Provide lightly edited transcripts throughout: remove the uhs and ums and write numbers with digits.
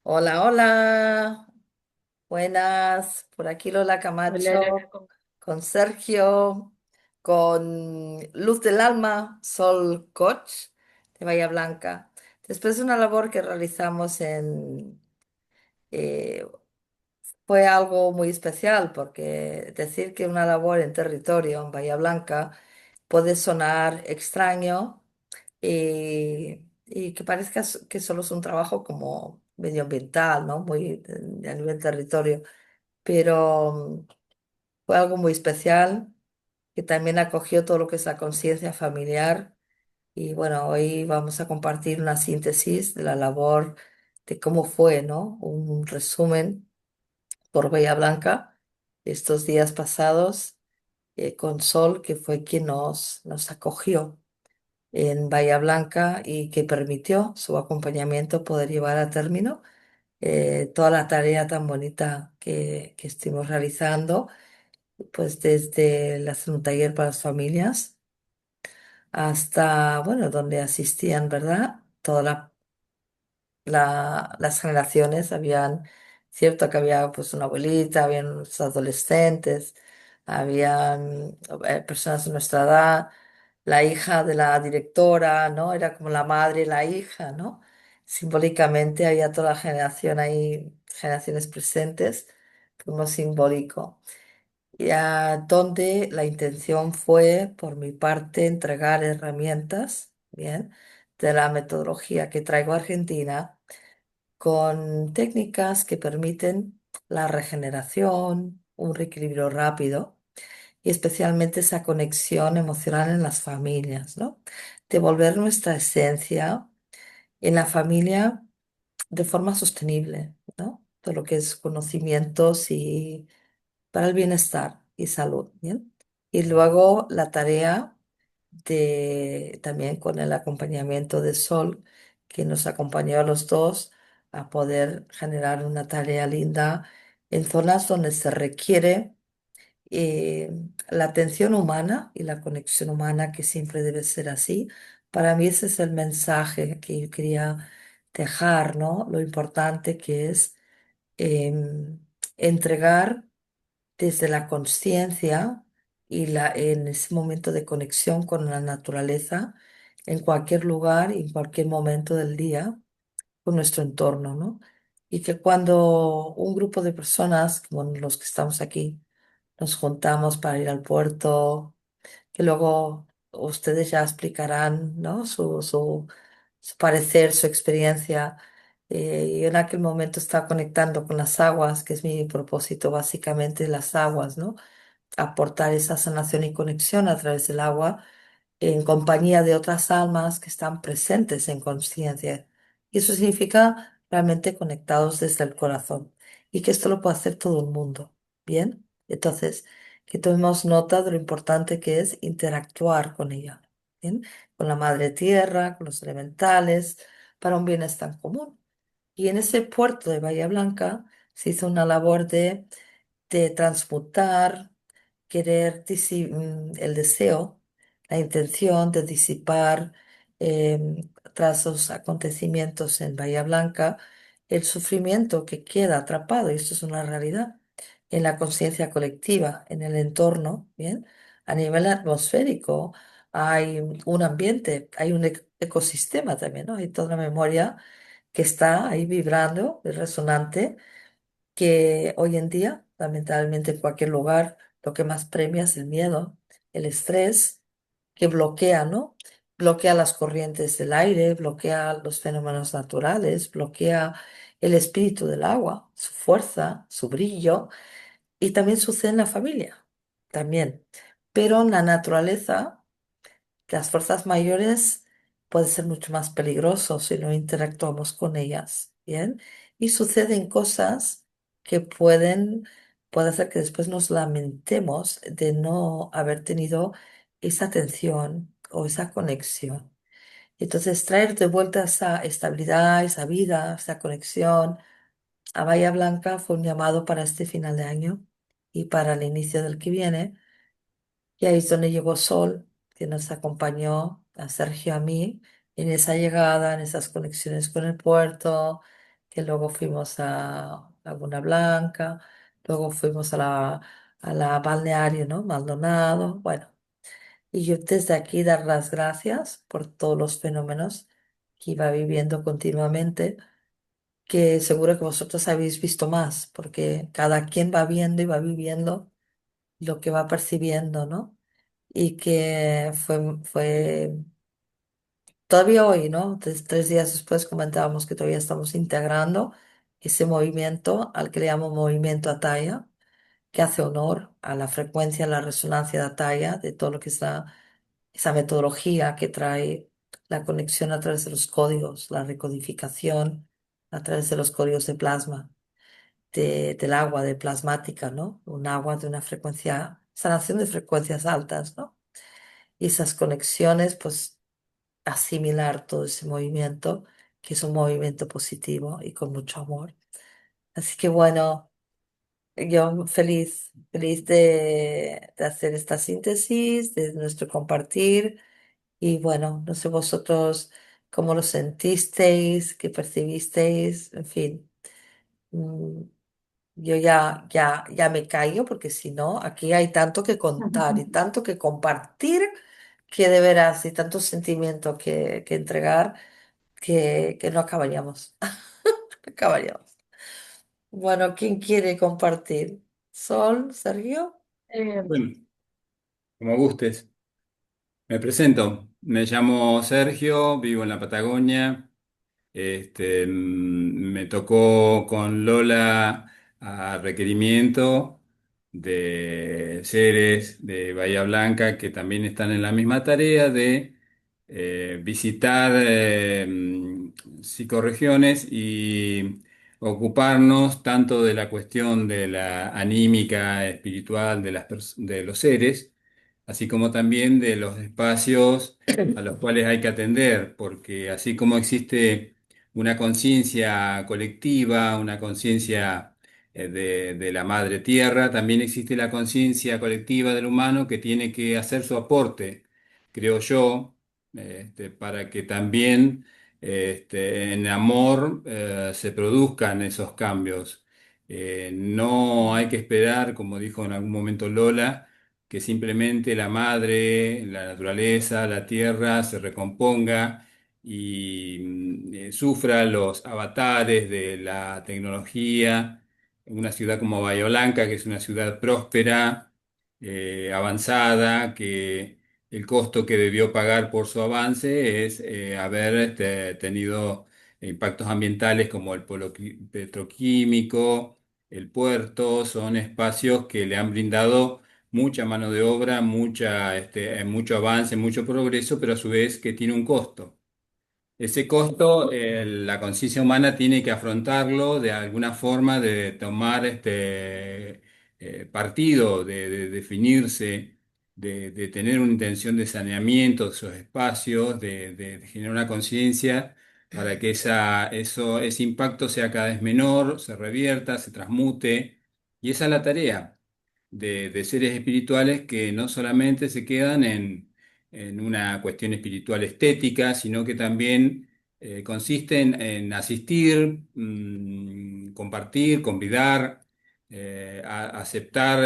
Hola, hola, buenas. Por aquí Lola Hola Lola, Camacho, con Sergio, con Luz del Alma, Sol Coach de Bahía Blanca. Después de una labor que realizamos eh, fue algo muy especial porque decir que una labor en territorio en Bahía Blanca puede sonar extraño y que parezca que solo es un trabajo como medioambiental, ¿no? Muy a nivel territorio, pero fue algo muy especial que también acogió todo lo que es la conciencia familiar y bueno, hoy vamos a compartir una síntesis de la labor de cómo fue, ¿no? Un resumen por Bahía Blanca estos días pasados con Sol, que fue quien nos acogió en Bahía Blanca y que permitió su acompañamiento poder llevar a término toda la tarea tan bonita que estuvimos realizando, pues desde hacer un taller para las familias hasta, bueno, donde asistían, ¿verdad? Las generaciones, cierto que había pues una abuelita, habían los adolescentes, habían personas de nuestra edad, la hija de la directora, ¿no? Era como la madre y la hija, ¿no? Simbólicamente había toda la generación ahí, generaciones presentes, como simbólico. Y donde la intención fue, por mi parte, entregar herramientas, ¿bien? De la metodología que traigo a Argentina con técnicas que permiten la regeneración, un reequilibrio rápido y especialmente esa conexión emocional en las familias, ¿no? Devolver nuestra esencia en la familia de forma sostenible, ¿no? Todo lo que es conocimientos y para el bienestar y salud, ¿bien? Y luego la tarea de también con el acompañamiento de Sol, que nos acompañó a los dos a poder generar una tarea linda en zonas donde se requiere eh, la atención humana y la conexión humana, que siempre debe ser así. Para mí ese es el mensaje que yo quería dejar, ¿no? Lo importante que es em, entregar desde la conciencia y en ese momento de conexión con la naturaleza, en cualquier lugar y en cualquier momento del día, con nuestro entorno, ¿no? Y que cuando un grupo de personas, como los que estamos aquí, nos juntamos para ir al puerto, que luego ustedes ya explicarán, ¿no? Su parecer, su experiencia. Y en aquel momento estaba conectando con las aguas, que es mi propósito básicamente, las aguas, ¿no? Aportar esa sanación y conexión a través del agua en compañía de otras almas que están presentes en conciencia. Y eso significa realmente conectados desde el corazón y que esto lo puede hacer todo el mundo. Bien, entonces, que tomemos nota de lo importante que es interactuar con ella, ¿bien? Con la madre tierra, con los elementales, para un bienestar común. Y en ese puerto de Bahía Blanca se hizo una labor de transmutar, el deseo, la intención de disipar tras los acontecimientos en Bahía Blanca, el sufrimiento que queda atrapado, y esto es una realidad, en la conciencia colectiva, en el entorno, ¿bien? A nivel atmosférico hay un ambiente, hay un ecosistema también, ¿no? Hay toda una memoria que está ahí vibrando, es resonante que hoy en día, lamentablemente en cualquier lugar, lo que más premia es el miedo, el estrés, que bloquea, ¿no? Bloquea las corrientes del aire, bloquea los fenómenos naturales, bloquea el espíritu del agua, su fuerza, su brillo, y también sucede en la familia, también. Pero en la naturaleza las fuerzas mayores pueden ser mucho más peligrosos si no interactuamos con ellas, ¿bien? Y suceden cosas que puede hacer que después nos lamentemos de no haber tenido esa atención o esa conexión. Entonces, traer de vuelta esa estabilidad, esa vida, esa conexión a Bahía Blanca fue un llamado para este final de año y para el inicio del que viene y ahí es donde llegó Sol, que nos acompañó a Sergio y a mí en esa llegada, en esas conexiones con el puerto, que luego fuimos a Laguna Blanca, luego fuimos a la balneario, ¿no? Maldonado, bueno. Y yo desde aquí dar las gracias por todos los fenómenos que iba viviendo continuamente, que seguro que vosotros habéis visto más, porque cada quien va viendo y va viviendo lo que va percibiendo, ¿no? Y que fue todavía hoy, ¿no? 3 días después comentábamos que todavía estamos integrando ese movimiento al que le llamo movimiento Ataya, que hace honor a la frecuencia, a la resonancia de Ataya, de todo lo que está, esa metodología que trae la conexión a través de los códigos, la recodificación a través de los códigos de plasma, del agua, de plasmática, ¿no? Un agua de una frecuencia, sanación de frecuencias altas, ¿no? Y esas conexiones, pues asimilar todo ese movimiento, que es un movimiento positivo y con mucho amor. Así que bueno, yo feliz, feliz de hacer esta síntesis, de nuestro compartir. Y bueno, no sé vosotros cómo lo sentisteis, qué percibisteis, en fin. mm, Yo ya me callo porque si no, aquí hay tanto que contar y tanto que compartir que de veras y tanto sentimiento que entregar que no acabaríamos. No acabaríamos. Bueno, ¿quién quiere compartir? ¿Sol, Sergio? Eh, Bueno, como gustes. Me presento. Me llamo Sergio, vivo en la Patagonia. Me tocó con Lola a requerimiento de seres de Bahía Blanca que también están en la misma tarea de visitar psicorregiones y ocuparnos tanto de la cuestión de la anímica espiritual de de los seres, así como también de los espacios a los cuales hay que atender, porque así como existe una conciencia colectiva, una conciencia de la madre tierra, también existe la conciencia colectiva del humano que tiene que hacer su aporte, creo yo, para que también en amor se produzcan esos cambios. No hay que esperar, como dijo en algún momento Lola, que simplemente la madre, la naturaleza, la tierra se recomponga y sufra los avatares de la tecnología. Una ciudad como Bahía Blanca, que es una ciudad próspera, avanzada, que el costo que debió pagar por su avance es haber tenido impactos ambientales como el polo petroquímico, el puerto, son espacios que le han brindado mucha mano de obra, mucho avance, mucho progreso, pero a su vez que tiene un costo. Ese costo, la conciencia humana tiene que afrontarlo de alguna forma, de tomar partido, de definirse, de tener una intención de saneamiento de esos espacios, de generar una conciencia para que ese impacto sea cada vez menor, se revierta, se transmute. Y esa es la tarea de seres espirituales que no solamente se quedan en una cuestión espiritual estética, sino que también consiste en asistir, compartir, convidar, aceptar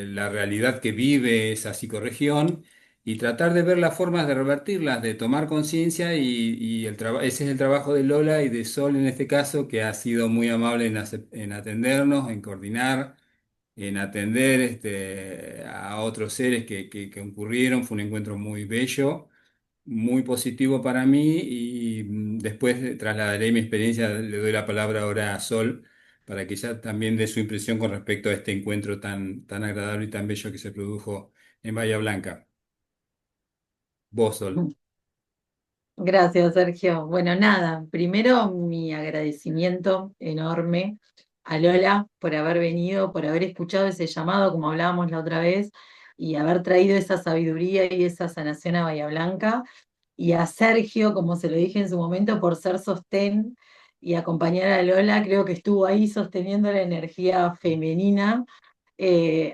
la realidad que vive esa psicorregión y tratar de ver las formas de revertirlas, de tomar conciencia y ese es el trabajo de Lola y de Sol en este caso, que ha sido muy amable en atendernos, en coordinar en atender a otros seres que concurrieron. Fue un encuentro muy bello, muy positivo para mí y después trasladaré mi experiencia, le doy la palabra ahora a Sol para que ella también dé su impresión con respecto a este encuentro tan agradable y tan bello que se produjo en Bahía Blanca. Vos, Sol. Gracias, Sergio. Bueno, nada, primero mi agradecimiento enorme a Lola por haber venido, por haber escuchado ese llamado, como hablábamos la otra vez, y haber traído esa sabiduría y esa sanación a Bahía Blanca, y a Sergio, como se lo dije en su momento, por ser sostén y acompañar a Lola, creo que estuvo ahí sosteniendo la energía femenina.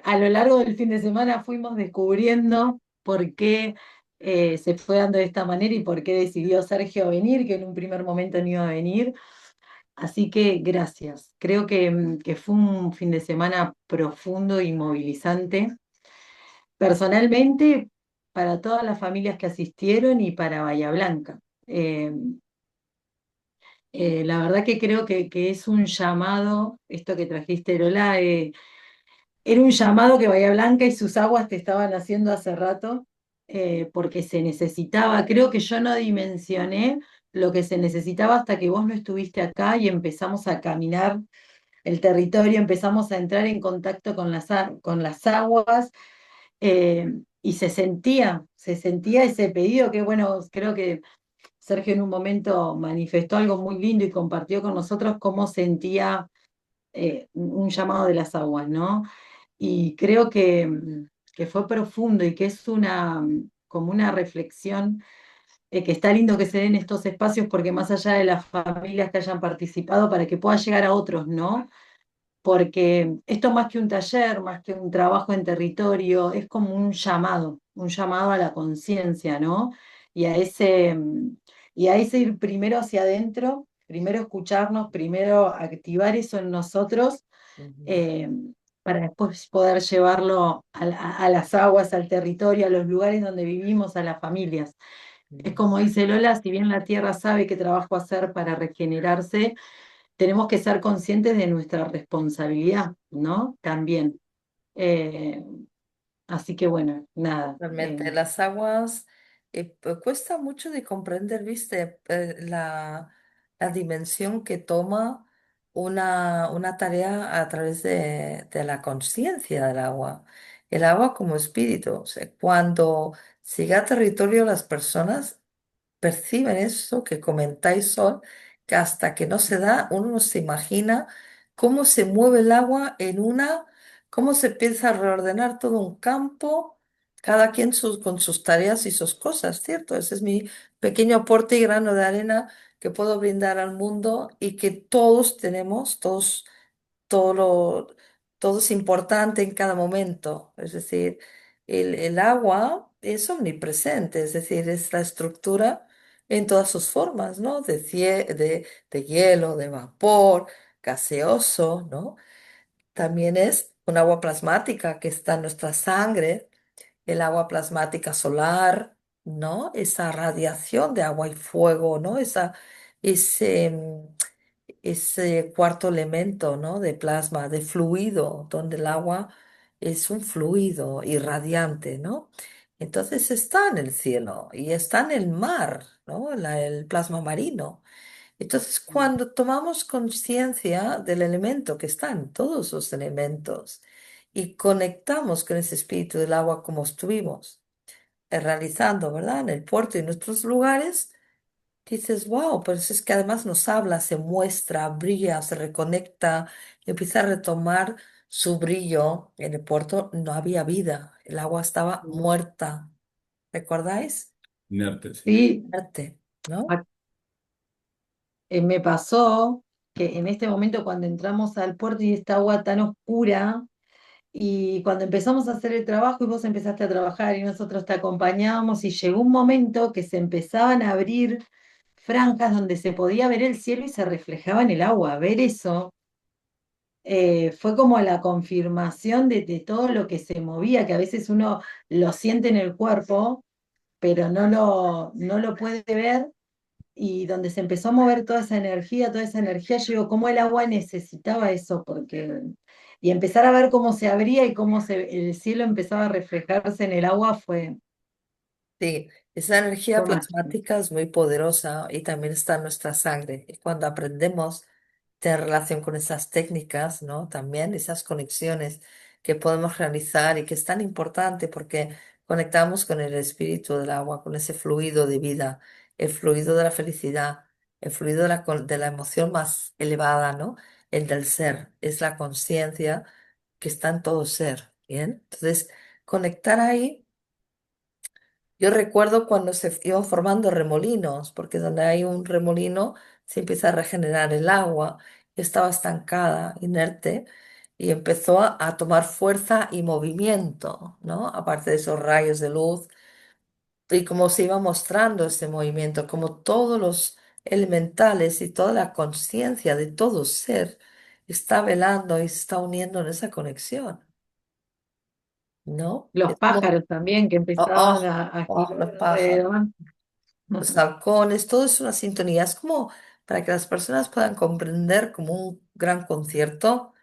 A lo largo del fin de semana fuimos descubriendo por qué se fue dando de esta manera y por qué decidió Sergio venir, que en un primer momento no iba a venir. Así que gracias. Creo que fue un fin de semana profundo y movilizante. Personalmente, para todas las familias que asistieron y para Bahía Blanca. Eh, la verdad que creo que es un llamado, esto que trajiste, Lola, era un llamado que Bahía Blanca y sus aguas te estaban haciendo hace rato, porque se necesitaba. Creo que yo no dimensioné lo que se necesitaba hasta que vos no estuviste acá y empezamos a caminar el territorio, empezamos a entrar en contacto con con las aguas, y se sentía ese pedido que, bueno, creo que Sergio en un momento manifestó algo muy lindo y compartió con nosotros cómo sentía, un llamado de las aguas, ¿no? Y creo que fue profundo y que es como una reflexión, que está lindo que se den estos espacios porque más allá de las familias que hayan participado, para que pueda llegar a otros, ¿no? Porque esto más que un taller, más que un trabajo en territorio, es como un llamado a la conciencia, ¿no? Y a y a ese ir primero hacia adentro, primero escucharnos, primero activar eso en nosotros, Ujú, eh, para después poder llevarlo a las aguas, al territorio, a los lugares donde vivimos, a las familias. Es ujú. como dice Lola, si bien la tierra sabe qué trabajo hacer para regenerarse, tenemos que ser conscientes de nuestra responsabilidad, ¿no? También. Eh, Así que bueno, nada. Realmente las aguas cuesta mucho de comprender, ¿viste? La dimensión que toma una tarea a través de la conciencia del agua. El agua como espíritu. O sea, cuando llega a territorio las personas perciben eso que comentáis, Sol, que hasta que no se da, uno no se imagina cómo se mueve el agua cómo se empieza a reordenar todo un campo, cada quien con sus tareas y sus cosas, ¿cierto? Ese es mi pequeño aporte y grano de arena que puedo brindar al mundo y que todos tenemos, todo lo, todo es importante en cada momento. Es decir, el agua es omnipresente, es decir, es la estructura en todas sus formas, ¿no? De hielo, de vapor, gaseoso, ¿no? También es un agua plasmática que está en nuestra sangre, el agua plasmática solar, ¿no? Esa radiación de agua y fuego, ¿no? Ese, ese cuarto elemento, ¿no? De plasma, de fluido, donde el agua es un fluido irradiante, ¿no? Entonces está en el cielo y está en el mar, ¿no? El plasma marino. Entonces, cuando tomamos conciencia del elemento que está en todos los elementos y conectamos con ese espíritu del agua como estuvimos realizando, ¿verdad? En el puerto y en nuestros lugares, dices, wow, pero es que además nos habla, se muestra, brilla, se reconecta, empieza a retomar su brillo. En el puerto no había vida, el agua estaba muerta, ¿recordáis? Inerte, sí. Sí, Muerte, ¿no? a- me pasó que en este momento cuando entramos al puerto y esta agua tan oscura, y cuando empezamos a hacer el trabajo y vos empezaste a trabajar y nosotros te acompañábamos y llegó un momento que se empezaban a abrir franjas donde se podía ver el cielo y se reflejaba en el agua. Ver eso, fue como la confirmación de todo lo que se movía, que a veces uno lo siente en el cuerpo, pero no lo puede ver. Y donde se empezó a mover toda esa energía, yo digo, cómo el agua necesitaba eso, porque... Y empezar a ver cómo se abría y el cielo empezaba a reflejarse en el agua Sí, esa energía fue mágico. plasmática es muy poderosa y también está en nuestra sangre. Y cuando aprendemos a tener relación con esas técnicas, ¿no? También esas conexiones que podemos realizar y que es tan importante porque conectamos con el espíritu del agua, con ese fluido de vida, el fluido de la felicidad, el fluido de la emoción más elevada, ¿no? El del ser, es la conciencia que está en todo ser, ¿bien? Entonces, conectar ahí. Yo recuerdo cuando se iban formando remolinos, porque donde hay un remolino se empieza a regenerar el agua. Yo estaba estancada, inerte, y empezó a tomar fuerza y movimiento, ¿no? Aparte de esos rayos de luz, y cómo se iba mostrando ese movimiento, como todos los elementales y toda la conciencia de todo ser está velando y se está uniendo en esa conexión, ¿no? Los Es como, pájaros también que oh, empezaban oh, a oh, girar los pájaros, alrededor. los halcones, todo es una sintonía. Es como para que las personas puedan comprender como un gran concierto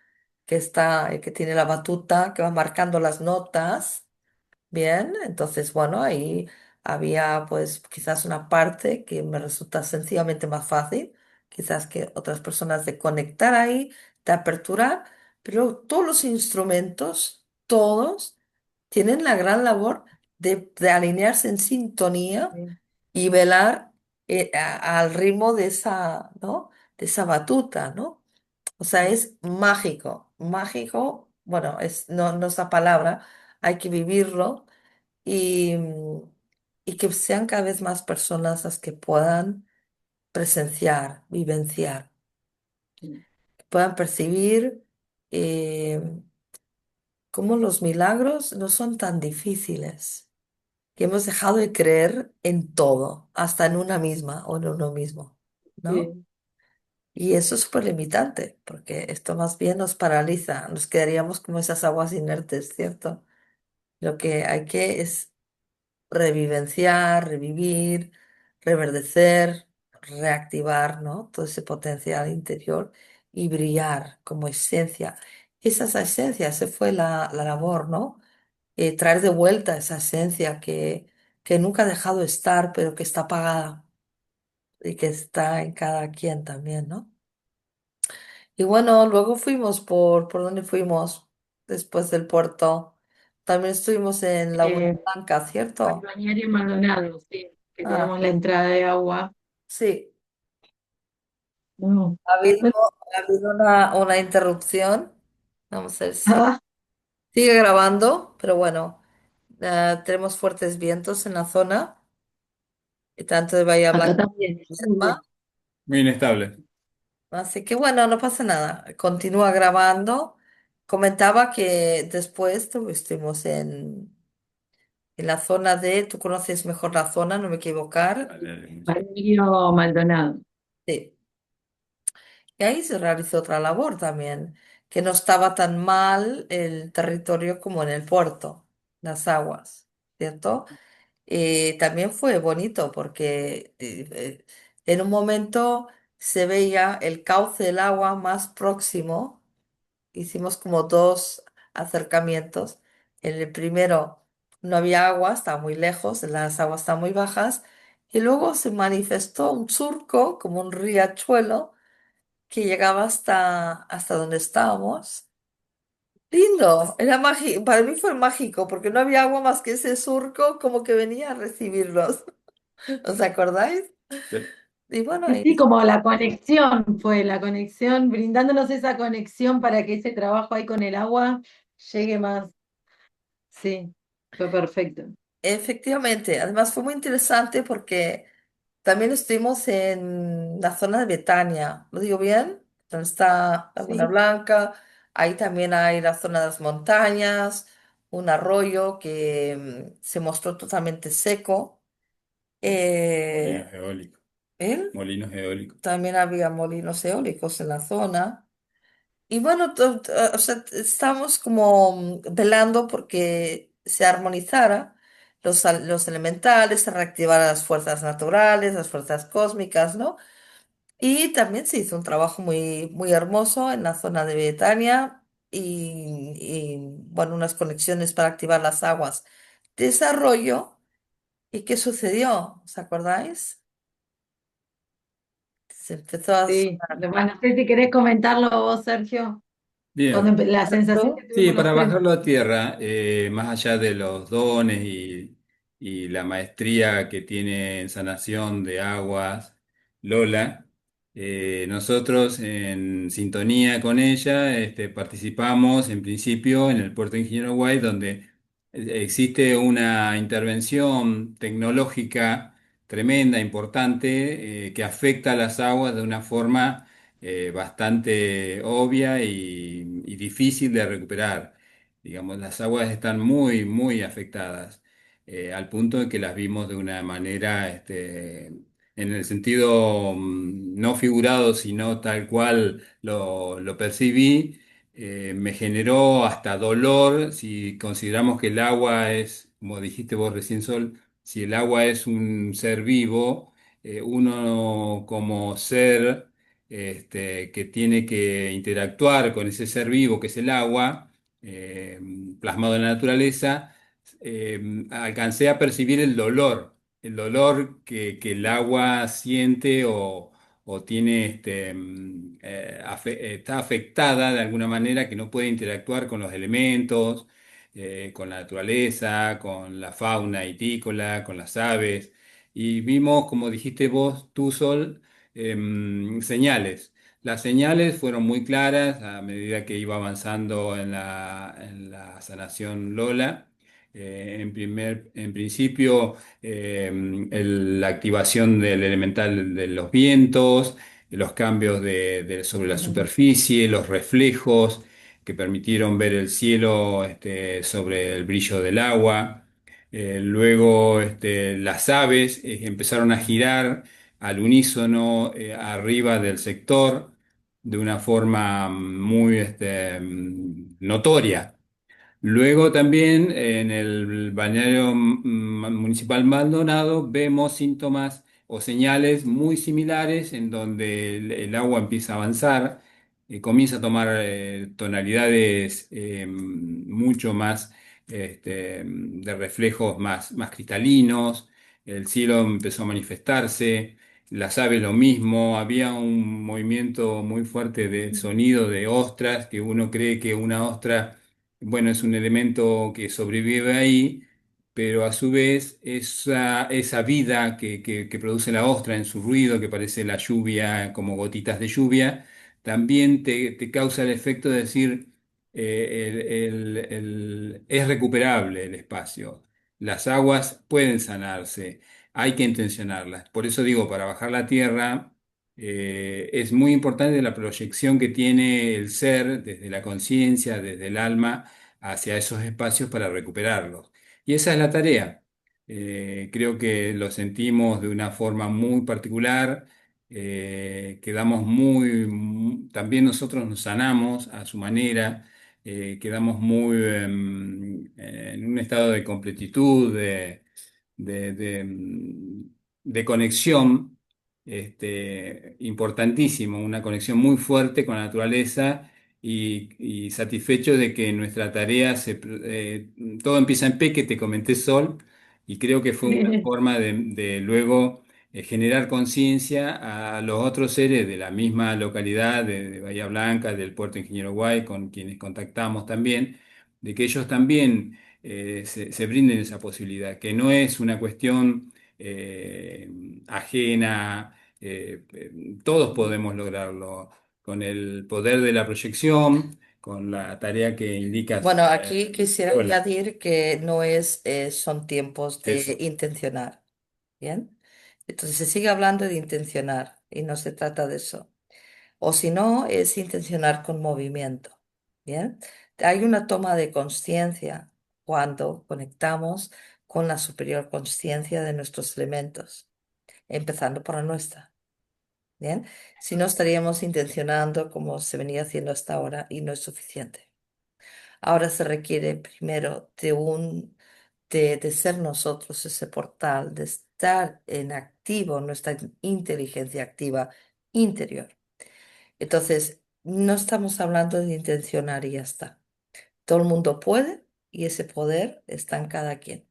que está, que tiene la batuta, que va marcando las notas. Bien, entonces, bueno, ahí había pues quizás una parte que me resulta sencillamente más fácil, quizás que otras personas de conectar ahí, de aperturar, pero todos los instrumentos, todos, tienen la gran labor de alinearse en sintonía Sí, y velar al ritmo de esa, ¿no? De esa batuta, ¿no? O sea, sí, es mágico, mágico, bueno, no, no es la palabra, hay que vivirlo y, y que sean cada vez más personas las que puedan presenciar, vivenciar, sí. que puedan percibir eh, cómo los milagros no son tan difíciles, que hemos dejado de creer en todo, hasta en una misma o en uno mismo, ¿no? Sí, Y eso es súper limitante, porque esto más bien nos paraliza, nos quedaríamos como esas aguas inertes, ¿cierto? Lo que hay que es revivenciar, revivir, reverdecer, reactivar, ¿no? Todo ese potencial interior y brillar como esencia. Esa es la esencia, esa fue la labor, ¿no? Traer de vuelta esa esencia que nunca ha dejado de estar, pero que está apagada y que está en cada quien también, ¿no? Y bueno, luego fuimos ¿por dónde fuimos? Después del puerto. También estuvimos en Laguna eh, Blanca, al ¿cierto? Balneario Maldonado, sí, que Ah, tenemos la entrada de agua. sí. No. Ha habido, ha habido una interrupción. Vamos a ver si Ah, sigue grabando, pero bueno, tenemos fuertes vientos en la zona, y tanto de Bahía acá Blanca también. como de Muy Palma. bien. Muy inestable. Así que bueno, no pasa nada. Continúa grabando. Comentaba que después estuvimos en la zona de, tú conoces mejor la zona, no me equivocar. Dale, dale, mucho. Balneario Maldonado. Sí. Y ahí se realizó otra labor también, que no estaba tan mal el territorio como en el puerto, las aguas, ¿cierto? También fue bonito porque en un momento se veía el cauce del agua más próximo. Hicimos como dos acercamientos. En el primero no había agua, estaba muy lejos, las aguas estaban muy bajas. Y luego se manifestó un surco, como un riachuelo, que llegaba hasta donde estábamos. Lindo, era mágico, para mí fue mágico, porque no había agua más que ese surco como que venía a recibirnos. ¿Os acordáis? Sí. Y bueno, Sí, sí, como la conexión fue, la conexión, brindándonos esa conexión para que ese trabajo ahí con el agua llegue más. Sí, fue perfecto. efectivamente, además fue muy interesante porque también estuvimos en la zona de Betania, ¿lo digo bien? Donde está Laguna Sí, Blanca, ahí también hay la zona de las montañas, un arroyo que se mostró totalmente seco. Molinos Eh, eólicos. ¿eh? Molinos eólicos. También había molinos eólicos en la zona. Y bueno, o sea, estamos como velando porque se armonizara los elementales, se reactivaran las fuerzas naturales, las fuerzas cósmicas, ¿no? Y también se hizo un trabajo muy, muy hermoso en la zona de Betania bueno, unas conexiones para activar las aguas. Desarrollo. ¿Y qué sucedió? ¿Os acordáis? Se empezó a sí. sonar Bueno, no sé si querés comentarlo vos, Sergio, Bien. la sensación que Sí, tuvimos los para tres. bajarlo a tierra, más allá de los dones y la maestría que tiene en sanación de aguas, Lola, nosotros en sintonía con ella participamos en principio en el Puerto Ingeniero Guay, donde existe una intervención tecnológica tremenda, importante, que afecta a las aguas de una forma bastante obvia y difícil de recuperar. Digamos, las aguas están muy, muy afectadas, al punto de que las vimos de una manera en el sentido no figurado, sino tal cual lo percibí, me generó hasta dolor si consideramos que el agua es, como dijiste vos recién, Sol, si el agua es un ser vivo, uno como ser que tiene que interactuar con ese ser vivo que es el agua, eh, plasmado en la naturaleza, alcancé a percibir el dolor que el agua siente o tiene, está afectada de alguna manera que no puede interactuar con los elementos, con la naturaleza, con la fauna itícola, con las aves. Y vimos, como dijiste vos, tú, Sol, señales. Las señales fueron muy claras a medida que iba avanzando en la sanación Lola. En principio, la activación del elemental de los vientos, los cambios sobre la Ujú. superficie, los reflejos que permitieron ver el cielo sobre el brillo del agua. Luego las aves empezaron a girar al unísono arriba del sector de una forma muy notoria. Luego también en el balneario municipal Maldonado vemos síntomas o señales muy similares en donde el agua empieza a avanzar, comienza a tomar tonalidades mucho más de reflejos más cristalinos, el cielo empezó a manifestarse, las aves lo mismo, había un movimiento muy fuerte de sonido de ostras, que uno cree que una ostra bueno, es un elemento que sobrevive ahí, pero a su vez esa vida que produce la ostra en su ruido, que parece la lluvia, como gotitas de lluvia, también te causa el efecto de decir, es recuperable el espacio. Las aguas pueden sanarse, hay que intencionarlas. Por eso digo, para bajar la tierra, es muy importante la proyección que tiene el ser desde la conciencia, desde el alma, hacia esos espacios para recuperarlos. Y esa es la tarea. Creo que lo sentimos de una forma muy particular, quedamos también nosotros nos sanamos a su manera, quedamos muy en un estado de completitud, de, de, mm, de conexión importantísimo, una conexión muy fuerte con la naturaleza y satisfecho de que nuestra tarea todo empieza en P, que te comenté, Sol, y creo que fue una forma de luego generar conciencia a los otros seres de la misma localidad de Bahía Blanca, del Puerto Ingeniero Guay, con quienes contactamos también, de que ellos también se brinden esa posibilidad, que no es una cuestión ajena, todos podemos lograrlo con el poder de la proyección, con la tarea que indicas, Bueno, aquí quisiera Lola. añadir que no es, son tiempos de Eso. intencionar, ¿bien? Entonces se sigue hablando de intencionar y no se trata de eso. O si no, es intencionar con movimiento, ¿bien? Hay una toma de conciencia cuando conectamos con la superior conciencia de nuestros elementos, empezando por la nuestra, ¿bien? Si no, estaríamos intencionando como se venía haciendo hasta ahora y no es suficiente. Ahora se requiere primero de ser nosotros ese portal, de estar en activo, nuestra inteligencia activa interior. Entonces, no estamos hablando de intencionar y ya está. Todo el mundo puede y ese poder está en cada quien.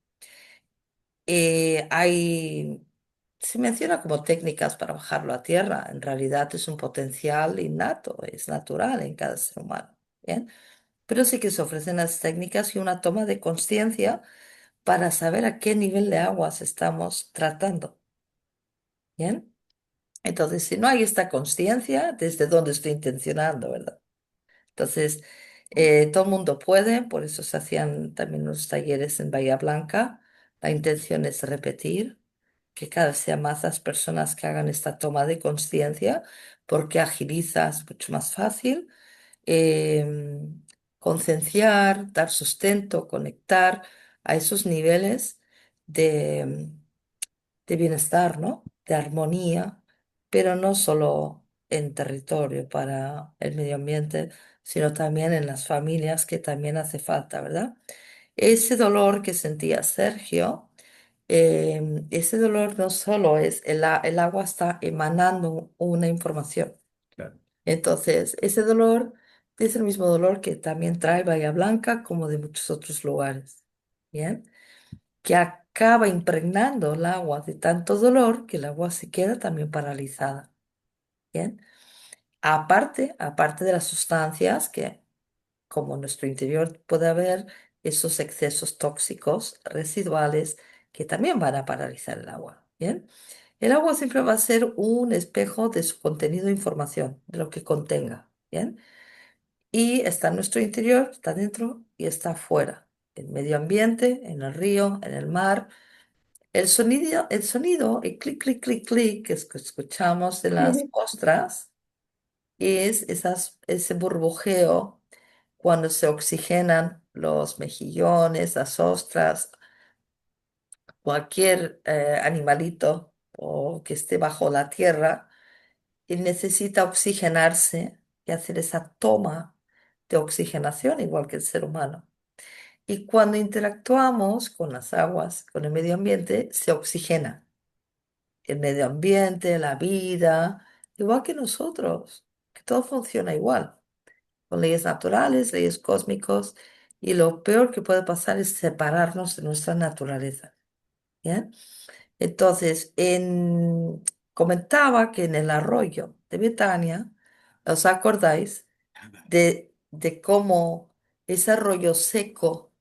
Se menciona como técnicas para bajarlo a tierra. En realidad es un potencial innato, es natural en cada ser humano. ¿Bien? Pero sí que se ofrecen las técnicas y una toma de conciencia para saber a qué nivel de aguas estamos tratando. ¿Bien? Entonces, si no hay esta conciencia, ¿desde dónde estoy intencionando, verdad? Entonces, todo el mundo puede, por eso se hacían también los talleres en Bahía Blanca. La intención es repetir, que cada vez sean más las personas que hagan esta toma de conciencia, porque agiliza, es mucho más fácil em, concienciar, dar sustento, conectar a esos niveles de, de bienestar, ¿no? de armonía, pero no solo en territorio para el medio ambiente, sino también en las familias, que también hace falta, ¿verdad? Ese dolor que sentía Sergio, ese dolor no solo es, el agua está emanando una información. Claro. Entonces, ese dolor es el mismo dolor que también trae Bahía Blanca, como de muchos otros lugares. Bien, que acaba impregnando el agua de tanto dolor que el agua se queda también paralizada. Bien, aparte de las sustancias que, como en nuestro interior puede haber esos excesos tóxicos residuales que también van a paralizar el agua. Bien, el agua siempre va a ser un espejo de su contenido de información, de lo que contenga. Bien, y está en nuestro interior, está dentro y está afuera. En medio ambiente, en el río, en el mar. El clic, clic, clic, clic que escuchamos de las ostras es ese burbujeo cuando se oxigenan los mejillones, las ostras, cualquier animalito o que esté bajo la tierra y necesita oxigenarse y hacer esa toma de oxigenación, igual que el ser humano. Y cuando interactuamos con las aguas, con el medio ambiente, se oxigena el medio ambiente, la vida, igual que nosotros, que todo funciona igual, con leyes naturales, leyes cósmicos, y lo peor que puede pasar es separarnos de nuestra naturaleza. ¿Bien? Entonces, comentaba que en el arroyo de Betania, ¿os acordáis de cómo ese arroyo seco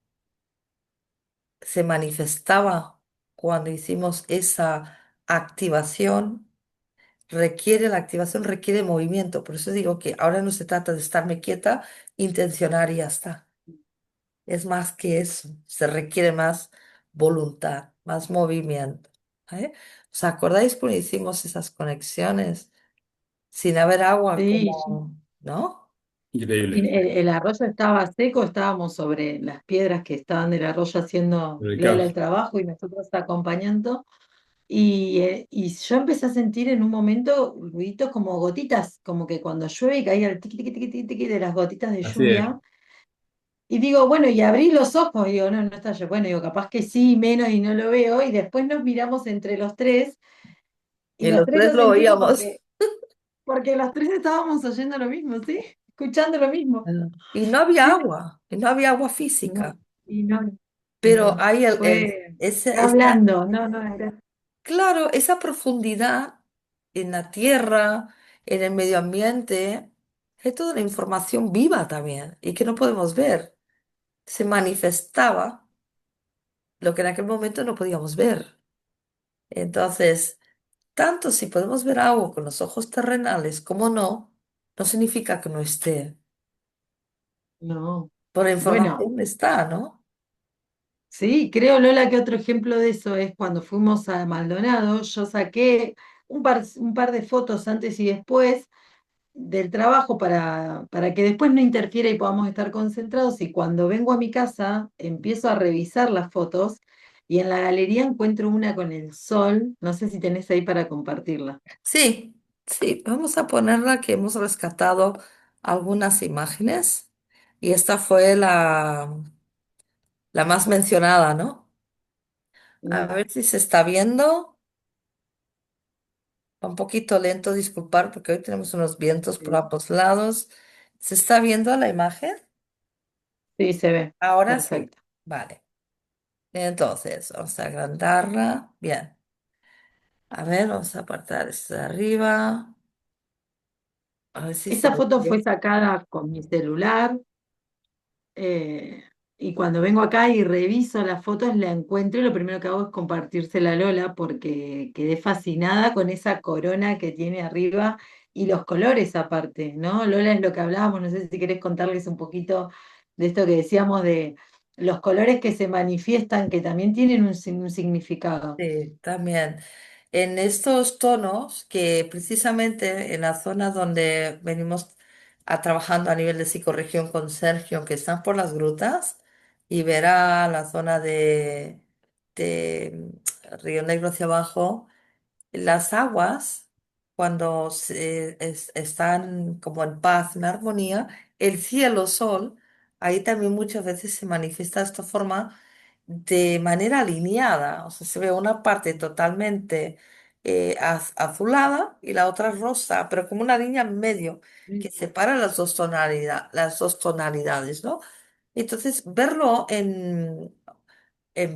se manifestaba cuando hicimos esa activación? La activación requiere movimiento. Por eso digo que ahora no se trata de estarme quieta, intencionar y ya está. Es más que eso. Se requiere más voluntad, más movimiento. ¿Eh? ¿Os acordáis cuando hicimos esas conexiones sin haber agua Sí, como, ¿no? y Increíble. el arroyo estaba seco, estábamos sobre las piedras que estaban del arroyo haciendo Pero el Lola el caos. trabajo y nosotros acompañando. Y yo empecé a sentir en un momento ruiditos como gotitas, como que cuando llueve y caía el tiqui, tiqui, tiqui, tiqui, tiqui de las gotitas de Así es. lluvia. Y digo, bueno, y abrí los ojos, y digo, no, no está lloviendo. Bueno, digo, capaz que sí, menos y no lo veo. Y después nos miramos entre los tres y Y los los tres tres lo lo sentimos oíamos. porque los tres estábamos oyendo lo mismo, ¿sí? Escuchando lo mismo. Y no había Sí, agua, y no había agua no, física. y no, Pero no. hay Fue hablando, no, no, era. claro, esa profundidad en la tierra, en el medio ambiente, es toda una información viva también y que no podemos ver. Se manifestaba lo que en aquel momento no podíamos ver. Entonces, tanto si podemos ver algo con los ojos terrenales como no, no significa que no esté. No. Por la Bueno. información está, ¿no? Sí, creo, Lola, que otro ejemplo de eso es cuando fuimos a Maldonado. Yo saqué un par de fotos antes y después del trabajo para que después no interfiera y podamos estar concentrados. Y cuando vengo a mi casa, empiezo a revisar las fotos y en la galería encuentro una con el sol. No sé si tenés ahí para compartirla. Sí, sí, vamos a ponerla que hemos rescatado algunas imágenes y esta fue la más mencionada, ¿no? A Mm, ver si se está viendo. Va un poquito lento, disculpar, porque hoy tenemos unos vientos por sí, ambos lados. ¿Se está viendo la imagen? sí, se ve. Ahora sí. Perfecto. Vale. Entonces, vamos a agrandarla. Bien. A ver, vamos a apartar esto de arriba. A ver si se Esa ve foto fue bien. sacada con mi celular. Eh, y cuando vengo acá y reviso las fotos, la encuentro y lo primero que hago es compartírsela a Lola porque quedé fascinada con esa corona que tiene arriba y los colores aparte, ¿no? Lola, es lo que hablábamos, no sé si querés contarles un poquito de esto que decíamos de los colores que se manifiestan, que también tienen un significado. Sí, también. En estos tonos que precisamente en la zona donde venimos trabajando a nivel de psicorregión con Sergio, que están por las grutas, y verá la zona de Río Negro hacia abajo, Las aguas, cuando están como en paz, en armonía, el cielo, sol, ahí también muchas veces se manifiesta de esta forma de manera alineada. O sea, se ve una parte totalmente azulada y la otra rosa, pero como una línea en medio que separa las dos tonalidades, ¿no? Entonces, verlo en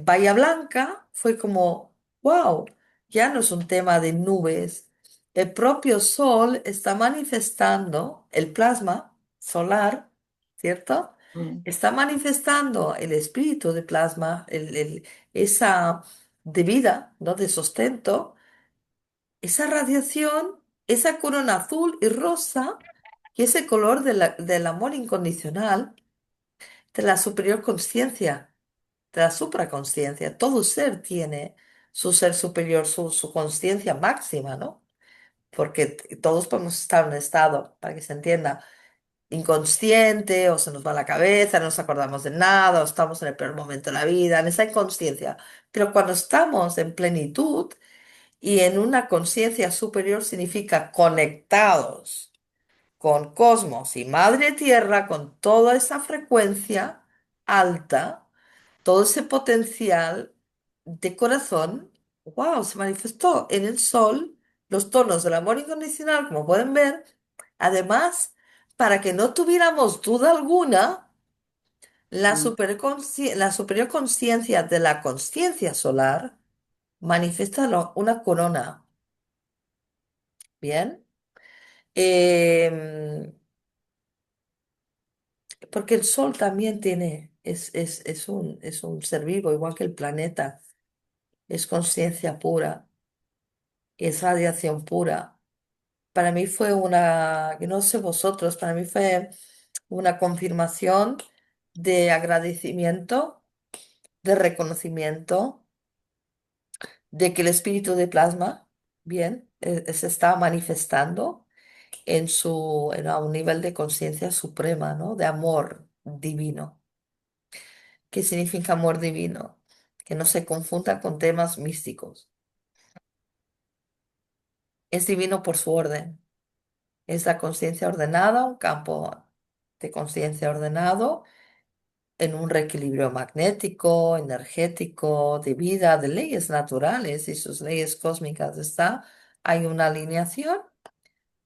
Bahía Blanca fue como, wow, ya no es un tema de nubes. El propio sol está manifestando el plasma solar, ¿cierto? Mm, Está manifestando el espíritu de plasma, esa de vida, ¿no? De sustento, esa radiación, esa corona azul y rosa, que es el color del amor incondicional, de la superior conciencia, de la supraconsciencia. Todo ser tiene su ser superior, su conciencia máxima, ¿no? Porque todos podemos estar en un estado, para que se entienda, inconsciente, o se nos va la cabeza, no nos acordamos de nada, o estamos en el peor momento de la vida, en esa inconsciencia. Pero cuando estamos en plenitud y en una conciencia superior significa conectados con cosmos y madre tierra, con toda esa frecuencia alta, todo ese potencial de corazón, wow, se manifestó en el sol, los tonos del amor incondicional, como pueden ver. Además, para que no tuviéramos duda alguna, mm, la superior conciencia de la conciencia solar manifiesta una corona. Bien. Em, Porque el sol también tiene, es un ser vivo, igual que el planeta. Es conciencia pura, es radiación pura. Para mí fue una, yo no sé vosotros, para mí fue una confirmación de agradecimiento, de reconocimiento, de que el espíritu de plasma, bien, se está manifestando a un nivel de conciencia suprema, ¿no? De amor divino. ¿Qué significa amor divino? Que no se confunda con temas místicos. Es divino por su orden. Es la conciencia ordenada, un campo de conciencia ordenado en un reequilibrio magnético, energético, de vida, de leyes naturales y sus leyes cósmicas. Hay una alineación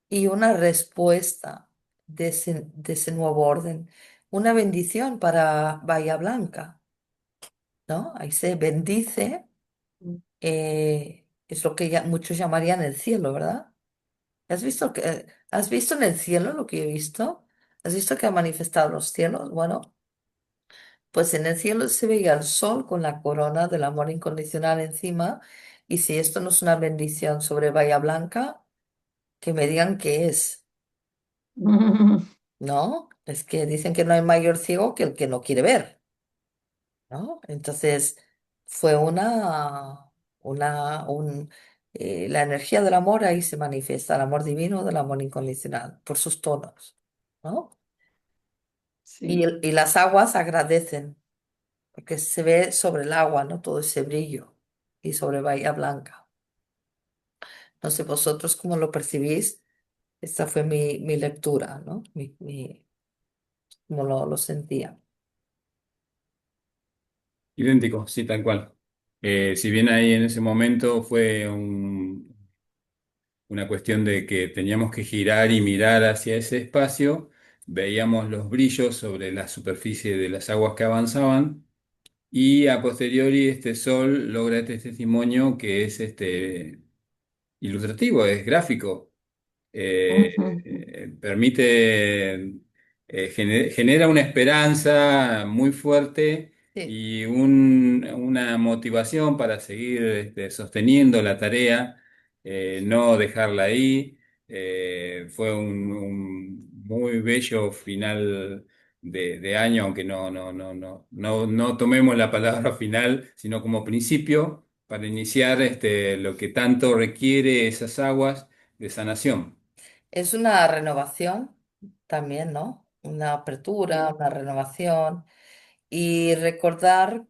y una respuesta de ese nuevo orden. Una bendición para Bahía Blanca, ¿no? Ahí se bendice, mm. es lo que muchos llamarían el cielo, ¿verdad? ¿Has visto en el cielo lo que he visto? ¿Has visto que ha manifestado los cielos? Bueno, pues en el cielo se veía el sol con la corona del amor incondicional encima. Y si esto no es una bendición sobre Bahía Blanca, que me digan qué es, ¿no? Es que dicen que no hay mayor ciego que el que no quiere ver, ¿no? Entonces fue la energía del amor ahí se manifiesta, el amor divino del amor incondicional, por sus tonos, ¿no? Y, Sí, y las aguas agradecen, porque se ve sobre el agua, ¿no? Todo ese brillo y sobre Bahía Blanca. No sé vosotros cómo lo percibís. Esta fue mi lectura, ¿no? Cómo lo sentía. Idéntico, sí, tal cual. Si bien ahí en ese momento fue una cuestión de que teníamos que girar y mirar hacia ese espacio, veíamos los brillos sobre la superficie de las aguas que avanzaban y a posteriori este sol logra este testimonio que es ilustrativo, es gráfico. Permite, genera una esperanza muy fuerte Sí. y una motivación para seguir sosteniendo la tarea, no dejarla ahí. Fue un muy bello final de año, aunque no tomemos la palabra final, sino como principio para iniciar lo que tanto requiere esas aguas de sanación. Es una renovación también, ¿no? Una apertura, sí. una renovación. Y recordar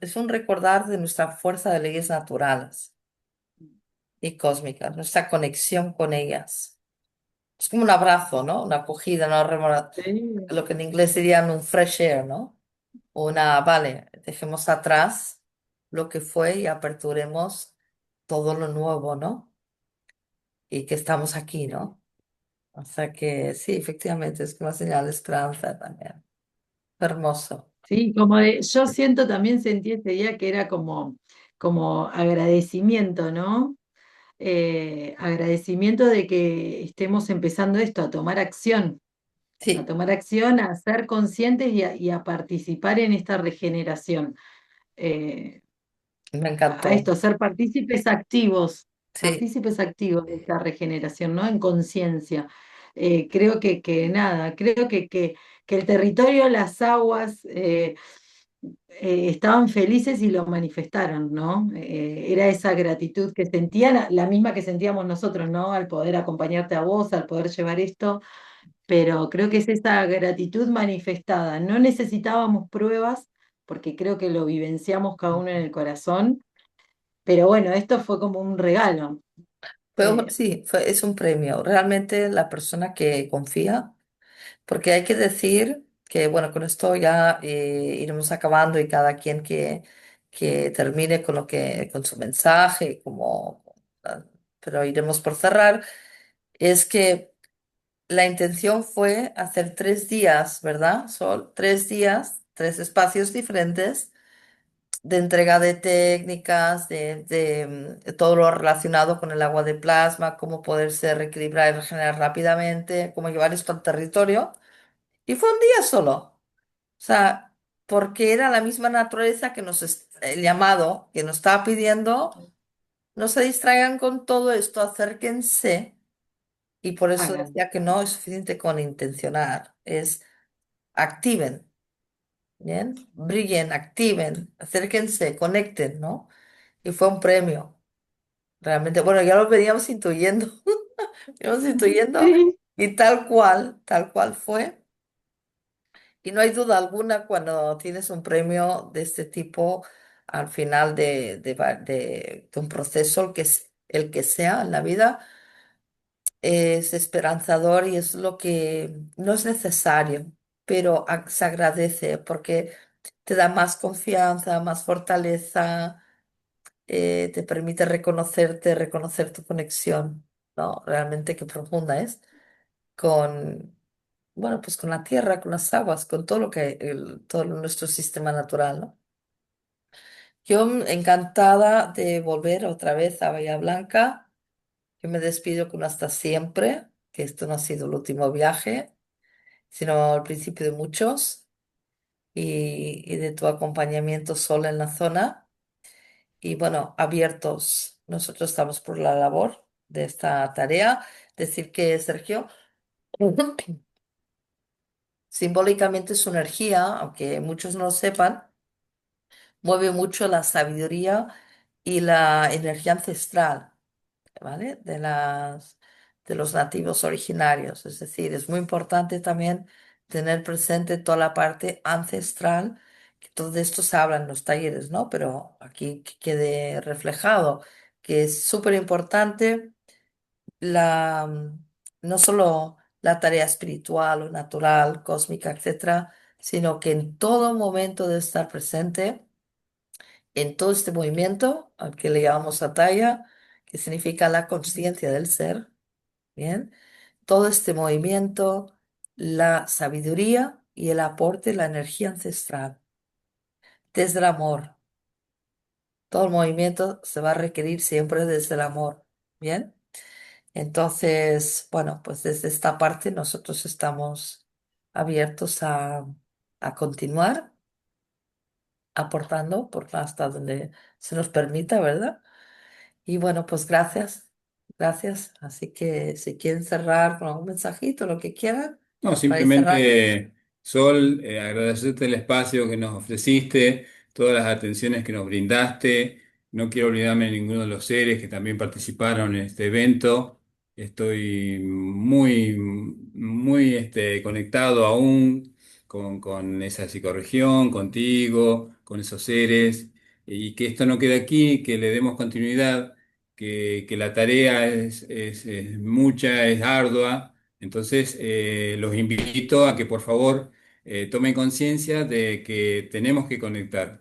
es un recordar de nuestra fuerza de leyes naturales y cósmicas, nuestra conexión con ellas. Es como un abrazo, ¿no? Una acogida, Sí. lo que en inglés dirían un fresh air, ¿no? Vale, dejemos atrás lo que fue y aperturemos todo lo nuevo, ¿no? Y que estamos aquí, ¿no? O sea que sí, efectivamente, es una señal de esperanza también. Hermoso. Sí, yo siento también sentí ese día que era como agradecimiento, ¿no? Agradecimiento de que estemos empezando esto, a Sí, tomar acción, a ser conscientes y a participar en esta regeneración. Eh, me a encantó. esto, a ser Sí, partícipes activos de esta regeneración, ¿no? En conciencia. Creo que nada, creo que el territorio, las aguas, estaban felices y lo manifestaron, ¿no? Era esa gratitud que sentían, la misma que sentíamos nosotros, ¿no? Al poder acompañarte a vos, al poder llevar esto, pero creo que es esa gratitud manifestada. No necesitábamos pruebas, porque creo que lo vivenciamos cada uno en el corazón, pero bueno, esto fue como un regalo. Eh, sí, es un premio. Realmente la persona que confía, porque hay que decir que, bueno, con esto ya iremos acabando y cada quien que termine con con su mensaje, pero iremos por cerrar, es que la intención fue hacer 3 días, ¿verdad? Son 3 días, 3 espacios diferentes de entrega de técnicas, de todo lo relacionado con el agua de plasma, cómo poderse reequilibrar y regenerar rápidamente, cómo llevar esto al territorio. Y fue un día solo. O sea, porque era la misma naturaleza el llamado que nos estaba pidiendo, no se distraigan con todo esto, acérquense. Y por eso hagan. decía que no es suficiente con intencionar, es activen, ¿bien? Brillen, activen, acérquense, conecten, ¿no? Y fue un premio, realmente. Bueno, ya lo veníamos intuyendo, íbamos intuyendo, Sí, y tal cual fue. Y no hay duda alguna cuando tienes un premio de este tipo al final de un proceso, el que sea en la vida, es esperanzador y es lo que no es necesario, pero se agradece porque te da más confianza, más fortaleza, te permite reconocerte, reconocer tu conexión, ¿no? Realmente qué profunda es con, bueno, pues con la tierra, con las aguas, con todo todo nuestro sistema natural, ¿no? Yo encantada de volver otra vez a Bahía Blanca. Yo me despido con hasta siempre, que esto no ha sido el último viaje, sino el principio de muchos y de tu acompañamiento sola en la zona. Y bueno, abiertos. Nosotros estamos por la labor de esta tarea. Decir que Sergio, simbólicamente su energía, aunque muchos no lo sepan, mueve mucho la sabiduría y la energía ancestral, ¿vale? De los nativos originarios. Es decir, es muy importante también tener presente toda la parte ancestral, que todo esto se habla en los talleres, ¿no? Pero aquí que quede reflejado, que es súper importante no solo la tarea espiritual o natural, cósmica, etcétera, sino que en todo momento de estar presente en todo este movimiento, al que le llamamos Ataya, que significa la conciencia del ser, ¿bien? Todo este movimiento, la sabiduría y el aporte, la energía ancestral, desde el amor. Todo el movimiento se va a requerir siempre desde el amor, ¿bien? Entonces, bueno, pues desde esta parte nosotros estamos abiertos a continuar aportando hasta donde se nos permita, ¿verdad? Y bueno, pues gracias, gracias. Así que si quieren cerrar con algún mensajito, lo que quieran, No, para ir cerrando. simplemente, Sol, agradecerte el espacio que nos ofreciste, todas las atenciones que nos brindaste. No quiero olvidarme de ninguno de los seres que también participaron en este evento. Estoy muy conectado aún con esa psicorregión, contigo, con esos seres, y que esto no quede aquí, que le demos continuidad, que la tarea es mucha, es ardua. Entonces, los invito a que por favor tomen conciencia de que tenemos que conectar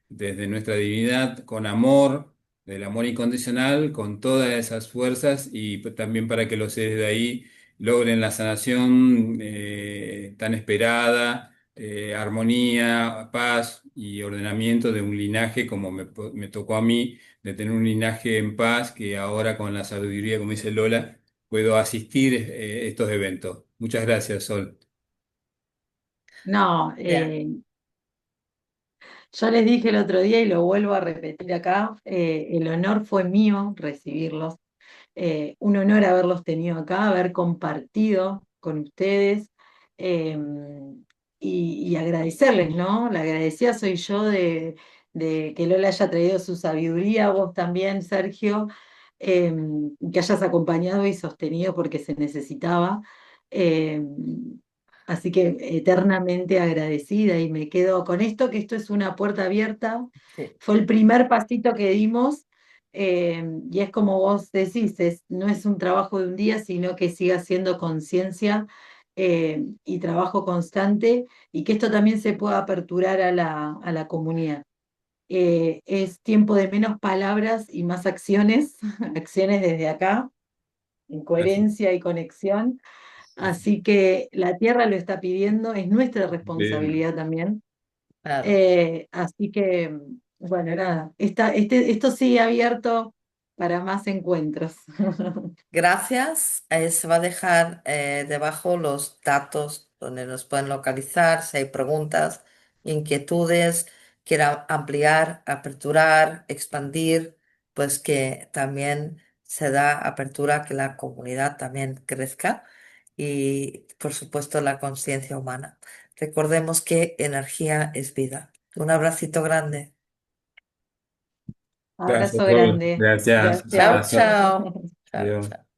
desde nuestra divinidad con amor, del amor incondicional, con todas esas fuerzas y también para que los seres de ahí logren la sanación tan esperada, armonía, paz y ordenamiento de un linaje como me tocó a mí, de tener un linaje en paz que ahora con la sabiduría, como dice Lola, puedo asistir estos eventos. Muchas gracias, Sol. No, Bien. yo les dije el otro día y lo vuelvo a repetir acá, el honor fue mío recibirlos. Un honor haberlos tenido acá, haber compartido con ustedes eh, y agradecerles, ¿no? La agradecida soy yo de que Lola haya traído su sabiduría, vos también, Sergio, eh, que hayas acompañado y sostenido porque se necesitaba. Eh, Así que eternamente agradecida y me quedo con esto, que esto es una puerta abierta. Sí. Fue el primer pasito que dimos y es como vos decís, no es un trabajo de un día, sino que siga siendo conciencia y trabajo constante y que esto también se pueda aperturar a a la comunidad. Es tiempo de menos palabras y más acciones, acciones desde acá, en Así, coherencia y conexión. así. Así que la tierra lo está pidiendo, es nuestra Bien. responsabilidad también. Claro. Así que, bueno, nada, esto sigue abierto para más encuentros. Gracias. Se va a dejar debajo los datos donde nos pueden localizar si hay preguntas, inquietudes, quiera ampliar, aperturar, expandir, pues que también se da apertura a que la comunidad también crezca y, por supuesto, la conciencia humana. Recordemos que energía es vida. Un abracito grande. Gracias, Abrazo Sol. grande. Gracias. Un Gracias. Chao, abrazo. chao. Chao, Adiós. chao.